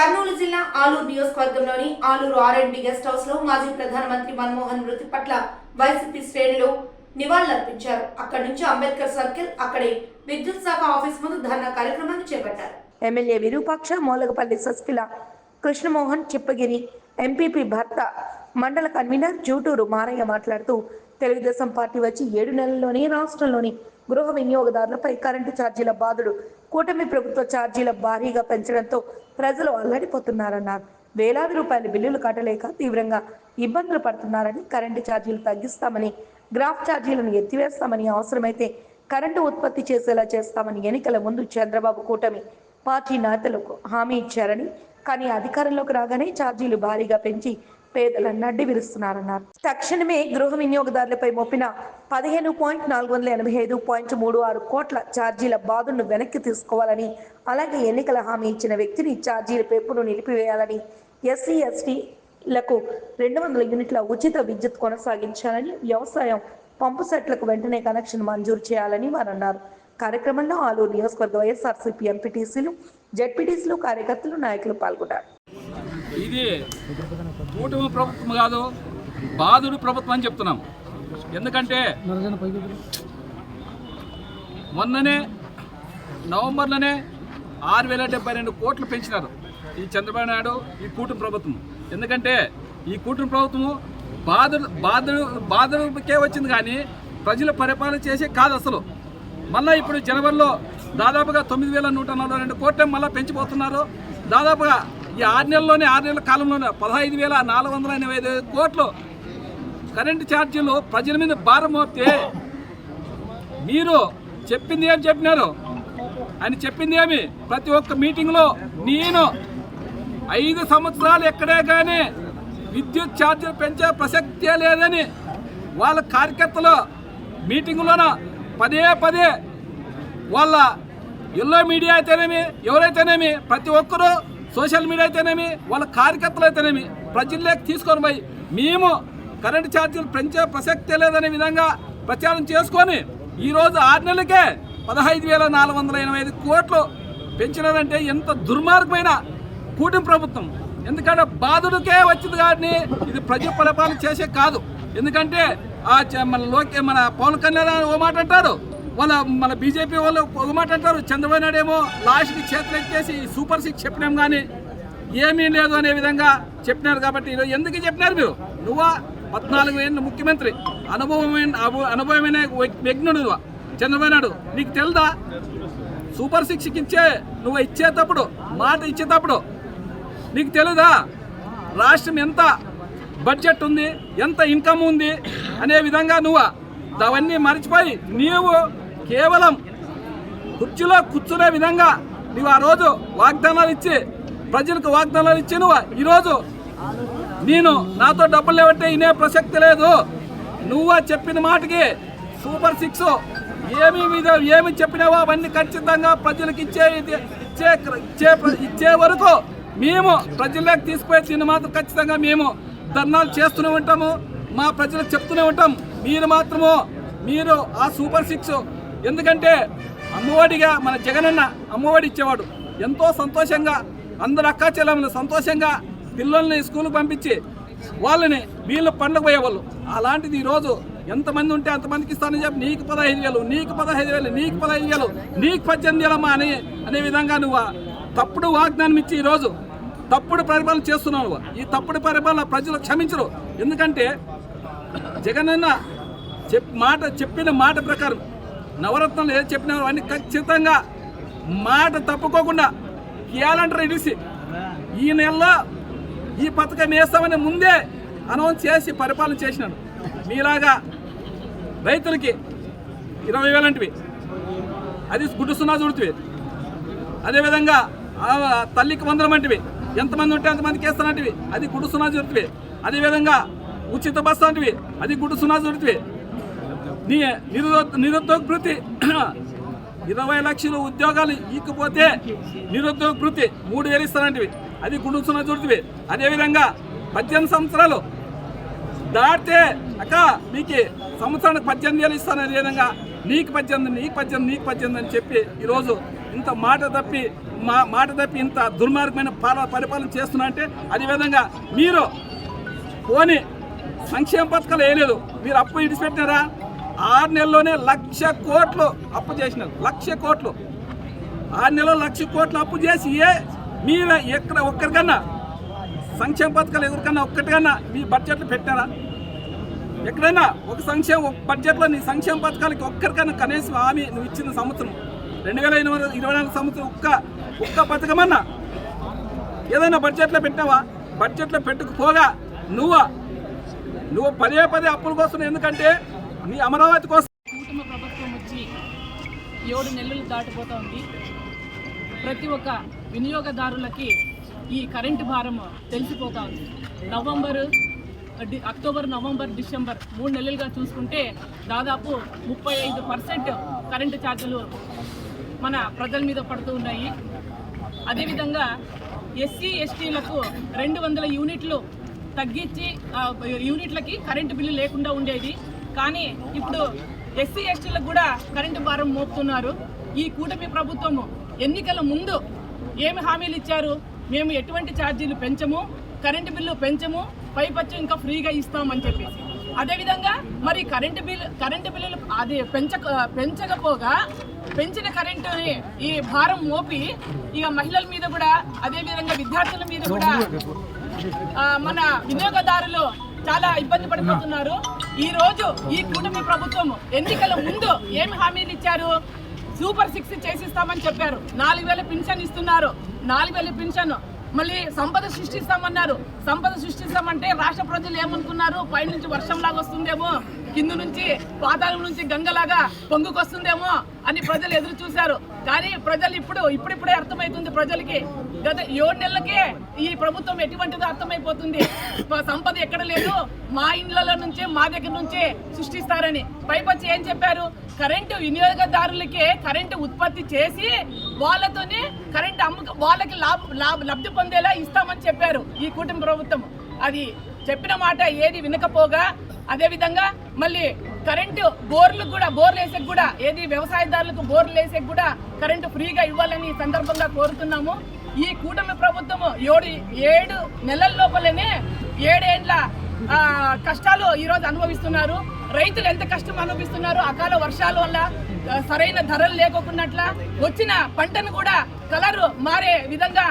కర్నూలు జిల్లా ఆలూరు నియోజకవర్గంలోని Aluru R&B guest house లో మాజీ ప్రధానమంత్రి మన్మోహన్ మృతి పట్ల వైసీపీ శ్రేణులు నివాళులర్పించారు. అక్కడి నుంచి అంబేద్కర్ సర్కిల్, అక్కడే విద్యుత్ శాఖ ఆఫీస్ ముందు ధర్నా కార్యక్రమాన్ని చేపట్టారు. ఎమ్మెల్యే విరూపాక్ష, మోలగపల్లి సస్కిల, కృష్ణమోహన్, చిప్పగిరి, ఎంపీపీ భర్త, మండల కన్వీనర్ జూటూరు మారయ్య మాట్లాడుతూ తెలుగుదేశం పార్టీ వచ్చి 7 నెలల్లోనే రాష్ట్రంలోని గృహ వినియోగదారులపై కరెంటు ఛార్జీల బాధుడు కూటమి ప్రభుత్వ ఛార్జీల భారీగా పెంచడంతో ప్రజలు అల్లడిపోతున్నారన్నారు. వేలాది రూపాయల బిల్లులు కట్టలేక తీవ్రంగా ఇబ్బందులు పడుతున్నారని, కరెంటు ఛార్జీలు తగ్గిస్తామని, గ్రాఫ్ ఛార్జీలను ఎత్తివేస్తామని, అవసరమైతే కరెంటు ఉత్పత్తి చేసేలా చేస్తామని ఎన్నికల ముందు చంద్రబాబు కూటమి పార్టీ నేతలకు హామీ ఇచ్చారని, కానీ అధికారంలోకి రాగానే ఛార్జీలు భారీగా పెంచి పేదలను నడ్డి విరుస్తున్నారన్నారు. తక్షణమే గృహ వినియోగదారులపై మోపిన 15,485.36 కోట్ల ఛార్జీల బాధను వెనక్కి తీసుకోవాలని, అలాగే ఎన్నికల హామీ ఇచ్చిన వ్యక్తిని ఛార్జీల పెంపును నిలిపివేయాలని, SC, STలకు 200 యూనిట్ల ఉచిత విద్యుత్ కొనసాగించాలని, వ్యవసాయం పంపు సెట్లకు వెంటనే కనెక్షన్ మంజూరు చేయాలని వారు అన్నారు. కార్యక్రమంలో ఆలూరు నియోజకవర్గ వైఎస్ఆర్సీపీ ఎంపీటీసీలు, జెడ్పీటీసీలు, కార్యకర్తలు, నాయకులు పాల్గొన్నారు. ఇది కూటమి ప్రభుత్వం కాదు, బాధుడు ప్రభుత్వం అని చెప్తున్నాం. ఎందుకంటే మొన్ననే నవంబర్లోనే 6,072 కోట్లు పెంచినారు ఈ చంద్రబాబు నాయుడు, ఈ కూటమి ప్రభుత్వం. ఎందుకంటే ఈ కూటమి ప్రభుత్వము బాధుడికే వచ్చింది, కానీ ప్రజలు పరిపాలన చేసే కాదు అసలు. మళ్ళీ ఇప్పుడు జనవరిలో దాదాపుగా 9,142 కోట్లు మళ్ళీ పెంచిపోతున్నారు. దాదాపుగా ఈ 6 నెలల కాలంలోనే 15,485 కోట్లు కరెంటు ఛార్జీలు ప్రజల మీద భారం మోపితే మీరు చెప్పింది ఏమి చెప్పినారు? ఆయన చెప్పింది ఏమి? ప్రతి ఒక్క మీటింగ్లో నేను 5 సంవత్సరాలు ఎక్కడే కానీ విద్యుత్ ఛార్జీలు పెంచే ప్రసక్తే లేదని వాళ్ళ కార్యకర్తలు మీటింగులోన పదే వాళ్ళ ఎల్లో మీడియా అయితేనేమి, ఎవరైతేనేమి, ప్రతి ఒక్కరూ సోషల్ మీడియా అయితేనేమి, వాళ్ళ కార్యకర్తలు అయితేనేమి ప్రజల్లోకి తీసుకొని పోయి మేము కరెంటు ఛార్జీలు పెంచే ప్రసక్తే లేదనే విధంగా ప్రచారం చేసుకొని ఈరోజు 6 నెలలకే 15,485 కోట్లు పెంచినారంటే ఎంత దుర్మార్గమైన కూటమి ప్రభుత్వం. ఎందుకంటే బాధుడికే వచ్చింది, కానీ ఇది ప్రజా పరిపాలన చేసే కాదు. ఎందుకంటే మన పవన్ కళ్యాణ్ ఓ మాట అంటారు, మన బీజేపీ వాళ్ళు ఒక మాట అంటారు, చంద్రబాబు నాయుడు ఏమో లాస్ట్కి చేతులు ఎత్తేసి సూపర్ 6 చెప్పినాం కానీ ఏమీ లేదు అనే విధంగా చెప్పినారు. కాబట్టి ఎందుకు చెప్పినారు మీరు? నువ్వా 14 ఏళ్ళ ముఖ్యమంత్రి, అనుభవమైన వ్యజ్ఞుడు చంద్రబాబు నాయుడు, నీకు తెలుదా? సూపర్ 6కి నువ్వు ఇచ్చేటప్పుడు, మాట ఇచ్చేటప్పుడు నీకు తెలుదా రాష్ట్రం ఎంత బడ్జెట్ ఉంది, ఎంత ఇన్కమ్ ఉంది అనే విధంగా నువ్వు అవన్నీ మర్చిపోయి నీవు కేవలం కుర్చీలో కూర్చునే విధంగా నువ్వు ఆ రోజు వాగ్దానాలు ఇచ్చి, ప్రజలకు వాగ్దానాలు ఇచ్చి నువ్వు ఈరోజు నేను నాతో డబ్బులు లేవంటే ఇనే ప్రసక్తి లేదు. నువ్వు చెప్పిన మాటకి సూపర్ 6 ఏమి చెప్పినావో అవన్నీ ఖచ్చితంగా ప్రజలకు ఇచ్చే వరకు మేము ప్రజల్లోకి తీసుకుపోయి దీన్ని మాత్రం ఖచ్చితంగా మేము ధర్నాలు చేస్తూనే ఉంటాము, మా ప్రజలకు చెప్తూనే ఉంటాం. మీరు ఆ సూపర్ 6 ఎందుకంటే అమ్మఒడిగా మన జగనన్న అమ్మఒడి ఇచ్చేవాడు, ఎంతో సంతోషంగా అందరు అక్కా చెల్లెములు సంతోషంగా పిల్లల్ని స్కూల్కి పంపించి వాళ్ళని వీళ్ళు పండుగ పోయేవాళ్ళు. అలాంటిది ఈరోజు ఎంతమంది ఉంటే అంతమందికి ఇస్తానని చెప్పి నీకు 15,000, నీకు 15,000, నీకు 15,000, నీకు 18,000 అనే విధంగా నువ్వు తప్పుడు వాగ్దానం ఇచ్చి ఈరోజు తప్పుడు పరిపాలన చేస్తున్నావు. ఈ తప్పుడు పరిపాలన ప్రజలు క్షమించరు. ఎందుకంటే జగనన్న చెప్పిన మాట ప్రకారం నవరత్నాలు ఏది చెప్పినారో అన్ని ఖచ్చితంగా మాట తప్పుకోకుండా క్యాలెండర్ ఇడిసి ఈ నెలలో ఈ పథకం వేస్తామని ముందే అనౌన్స్ చేసి పరిపాలన చేసినాడు. మీలాగా రైతులకి 20,000 అంటివి, అది గుడ్డు సున్నా చూడుతుంది. అదేవిధంగా తల్లికి 100 అంటివి, ఎంతమంది ఉంటే అంతమందికి వేస్తానంటివి, అది గుడ్డు సున్నా చూడుతుంది. అదేవిధంగా ఉచిత బస్సు అంటివి, అది గుడ్డు సున్నా చూడుతుంది. నీ నిరుద్యోగ భృతి 20 లక్షల ఉద్యోగాలు ఇకపోతే నిరుద్యోగ భృతి 3,000 ఇస్తానంటివి, అది గుడ్డు సున్నా చూడుతుంది. అదేవిధంగా 18 సంవత్సరాలు దాటితే అక్క మీకు సంవత్సరానికి 18,000 ఇస్తాను. అదే విధంగా నీకు 18 అని చెప్పి ఈరోజు ఇంత మాట తప్పి ఇంత దుర్మార్గమైన పరిపాలన చేస్తున్నా అంటే అదేవిధంగా మీరు పోని సంక్షేమ పథకాలు వేయలేదు, మీరు అప్పు ఇడిచిపెట్టినారా? 6 నెలల్లోనే 1,00,000 కోట్లు అప్పు చేసినారు. 1,00,000 కోట్లు 6 నెలల్లో 1,00,000 కోట్లు అప్పు చేసి మీరు ఎక్కడ ఒక్కరికన్నా సంక్షేమ పథకాలు ఎవరికన్నా ఒక్కటికన్నా మీ బడ్జెట్లో పెట్టారా? ఎక్కడైనా ఒక బడ్జెట్లో నీ సంక్షేమ పథకాలకి ఒక్కరికన్నా కనీసం హామీ నువ్వు ఇచ్చిన సంవత్సరం 2024 సంవత్సరం ఒక్క పథకమన్నా ఏదైనా బడ్జెట్లో పెట్టావా? బడ్జెట్లో పెట్టుకుపోగా నువ్వు పదే అప్పుల కోసం, ఎందుకంటే నీ అమరావతి కోసం. కూటమి ప్రభుత్వం వచ్చి 7 నెలలు దాటిపోతోంది. ప్రతి ఒక్క వినియోగదారులకి ఈ కరెంటు భారం తెలిసిపోతా ఉంది. అక్టోబర్, నవంబర్, డిసెంబర్ 3 నెలలుగా చూసుకుంటే దాదాపు 35% కరెంటు ఛార్జీలు మన ప్రజల మీద పడుతూ ఉన్నాయి. అదేవిధంగా ఎస్సీ ఎస్టీలకు 200 యూనిట్లు తగ్గించి యూనిట్లకి కరెంటు బిల్లు లేకుండా ఉండేది. కానీ ఇప్పుడు ఎస్సీ ఎస్టీలకు కూడా కరెంటు భారం మోపుతున్నారు. ఈ కూటమి ప్రభుత్వము ఎన్నికల ముందు ఏమి హామీలు ఇచ్చారు? మేము ఎటువంటి ఛార్జీలు పెంచము, కరెంటు బిల్లు పెంచము, పైపచ్చు ఇంకా ఫ్రీగా ఇస్తామని చెప్పేసి. అదేవిధంగా మరి కరెంటు బిల్లులు అది పెంచకపోగా పెంచిన కరెంటుని ఈ భారం మోపి ఇక మహిళల మీద కూడా, అదేవిధంగా విద్యార్థుల మీద కూడా మన వినియోగదారులు చాలా ఇబ్బంది పడిపోతున్నారు. ఈ రోజు ఈ కూటమి ప్రభుత్వం ఎన్నికల ముందు ఏమి హామీలు ఇచ్చారు? సూపర్ 6 చేసిస్తామని చెప్పారు. 4,000 పింఛన్ ఇస్తున్నారు. 4,000 పింఛన్ మళ్ళీ సంపద సృష్టిస్తామన్నారు. సంపద సృష్టిస్తామంటే రాష్ట్ర ప్రజలు ఏమనుకున్నారు? పైనుంచి వర్షంలాగా వస్తుందేమో, కింద నుంచి పాతాళం నుంచి గంగలాగా పొంగుకొస్తుందేమో అని ప్రజలు ఎదురు చూశారు. కానీ ప్రజలు ఇప్పుడిప్పుడే అర్థమవుతుంది ప్రజలకి. గత 7 నెలలకే ఈ ప్రభుత్వం ఎటువంటిదో అర్థమైపోతుంది. సంపద ఎక్కడ లేదు, మా ఇండ్లలో నుంచే, మా దగ్గర నుంచే సృష్టిస్తారని. పైపచ్చి ఏం చెప్పారు? కరెంటు వినియోగదారులకే కరెంటు ఉత్పత్తి చేసి వాళ్ళతోనే కరెంటు వాళ్ళకి లబ్ధి పొందేలా ఇస్తామని చెప్పారు ఈ కూటమి ప్రభుత్వం. అది చెప్పిన మాట ఏది వినకపోగా, అదేవిధంగా మళ్ళీ కరెంటు బోర్లు వేసేకి కూడా వ్యవసాయదారులకు బోర్లు వేసేకి కూడా కరెంటు ఫ్రీగా ఇవ్వాలని ఈ సందర్భంగా కోరుతున్నాము. ఈ కూటమి ప్రభుత్వము 7 నెలల లోపలనే 7 ఏళ్ల కష్టాలు ఈరోజు అనుభవిస్తున్నారు. రైతులు ఎంత కష్టం అనుభవిస్తున్నారు? అకాల వర్షాల వల్ల సరైన ధరలు లేకోకున్నట్ల వచ్చిన పంటను కూడా కలరు మారే విధంగా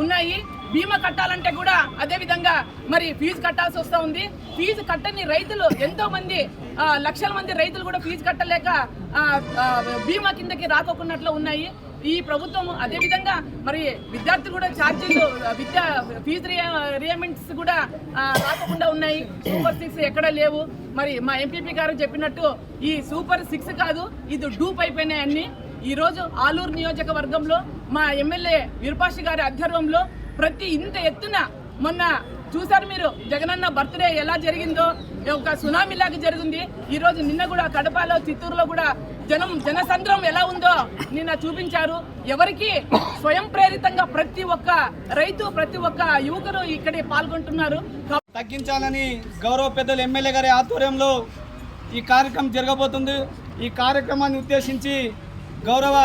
ఉన్నాయి. బీమా కట్టాలంటే కూడా అదే విధంగా మరి ఫీజు కట్టాల్సి వస్తూ ఉంది. ఫీజు కట్టని రైతులు ఎంతో మంది, లక్షల మంది రైతులు కూడా ఫీజు కట్టలేక బీమా కిందకి రాకోకున్నట్లు ఉన్నాయి ఈ ప్రభుత్వం. అదేవిధంగా మరి విద్యార్థులు కూడా ఛార్జీలు, ఫీజు రియంబర్స్మెంట్స్ కూడా రాకుండా ఉన్నాయి. సూపర్ 6 ఎక్కడ లేవు. మరి మా ఎంపీపీ గారు చెప్పినట్టు ఈ సూపర్ 6 కాదు, ఇది డూప్ అయిపోయినాయి అన్ని. ఈరోజు ఆలూరు నియోజకవర్గంలో మా ఎమ్మెల్యే విరూపాక్షి గారి ఆధ్వర్యంలో ఇంత ఎత్తున మొన్న చూసారు మీరు జగనన్న బర్త్డే ఎలా జరిగిందో, ఒక సునామీ లాగా జరిగింది. ఈరోజు నిన్న కూడా కడపలో, చిత్తూరులో కూడా జనసంద్రం ఎలా ఉందో నిన్న చూపించారు. ఎవరికి స్వయం ప్రేరితంగా ప్రతి ఒక్క రైతు, ప్రతి ఒక్క యువకులు ఇక్కడే పాల్గొంటున్నారు. తగ్గించాలని గౌరవ పెద్దలు ఎమ్మెల్యే గారి ఆధ్వర్యంలో ఈ కార్యక్రమం జరగబోతుంది. ఈ కార్యక్రమాన్ని ఉద్దేశించి గౌరవ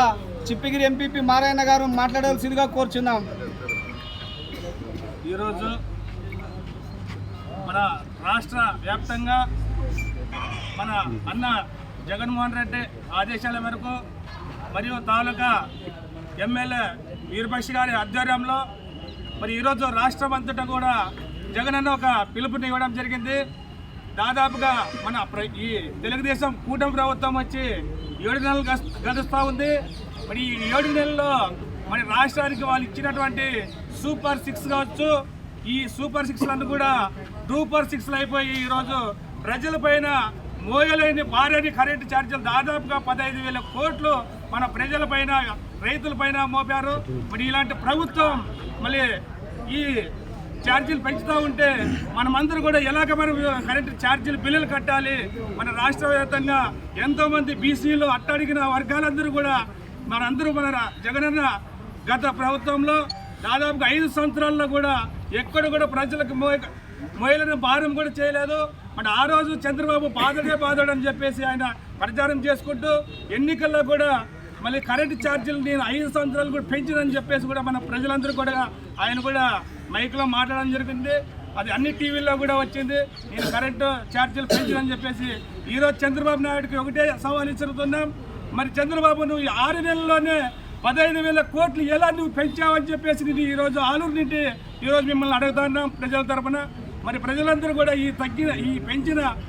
చిప్పిగిరి ఎంపీపీ మారాయణ గారు మాట్లాడాల్సిందిగా కోరుచున్నాం. ఈరోజు మన రాష్ట్ర వ్యాప్తంగా మన అన్న జగన్మోహన్ రెడ్డి ఆదేశాల మేరకు మరియు తాలూకా ఎమ్మెల్యే వీరపక్షి గారి ఆధ్వర్యంలో మరి ఈరోజు రాష్ట్రం అంతటా కూడా జగనన్న ఒక పిలుపుని ఇవ్వడం జరిగింది. దాదాపుగా మన ఈ తెలుగుదేశం కూటమి ప్రభుత్వం వచ్చి 7 నెలలు గడుస్తూ ఉంది. మరి ఈ 7 నెలల్లో మరి రాష్ట్రానికి వాళ్ళు ఇచ్చినటువంటి సూపర్ 6 కావచ్చు, ఈ సూపర్ 6లను కూడా డూపర్ 6లు అయిపోయి ఈరోజు ప్రజలపైన మోయలేని భారీ కరెంటు ఛార్జీలు దాదాపుగా 15,000 కోట్లు మన ప్రజలపైన, రైతులపైన మోపారు. మరి ఇలాంటి ప్రభుత్వం మళ్ళీ ఈ ఛార్జీలు పెంచుతూ ఉంటే మనమందరూ కూడా ఎలాగ మనం కరెంటు ఛార్జీలు బిల్లులు కట్టాలి? మన రాష్ట్ర వ్యాప్తంగా ఎంతోమంది బీసీలు, అట్టడిగిన వర్గాలందరూ కూడా మనందరూ మన జగనన్న గత ప్రభుత్వంలో దాదాపుగా 5 సంవత్సరాల్లో కూడా ఎక్కడ కూడా ప్రజలకు మోయలేని భారం కూడా చేయలేదు. మరి ఆ రోజు చంద్రబాబు బాధడే బాధడు అని చెప్పేసి ఆయన ప్రచారం చేసుకుంటూ ఎన్నికల్లో కూడా మళ్ళీ కరెంటు ఛార్జీలు నేను 5 సంవత్సరాలు కూడా పెంచినని చెప్పేసి కూడా మన ప్రజలందరూ కూడా ఆయన కూడా మైక్లో మాట్లాడడం జరిగింది. అది అన్ని టీవీల్లో కూడా వచ్చింది. నేను కరెంటు ఛార్జీలు పెంచినని చెప్పేసి ఈరోజు చంద్రబాబు నాయుడుకి ఒకటే సవాల్ ఇస్తున్నాం. మరి చంద్రబాబు నువ్వు 6 నెలల్లోనే 15,000 కోట్లు ఎలా నువ్వు పెంచావని చెప్పేసి నేను ఈరోజు ఆలూరు నుండి ఈరోజు మిమ్మల్ని అడుగుతున్నాం ప్రజల తరఫున. మరి ప్రజలందరూ కూడా ఈ పెంచిన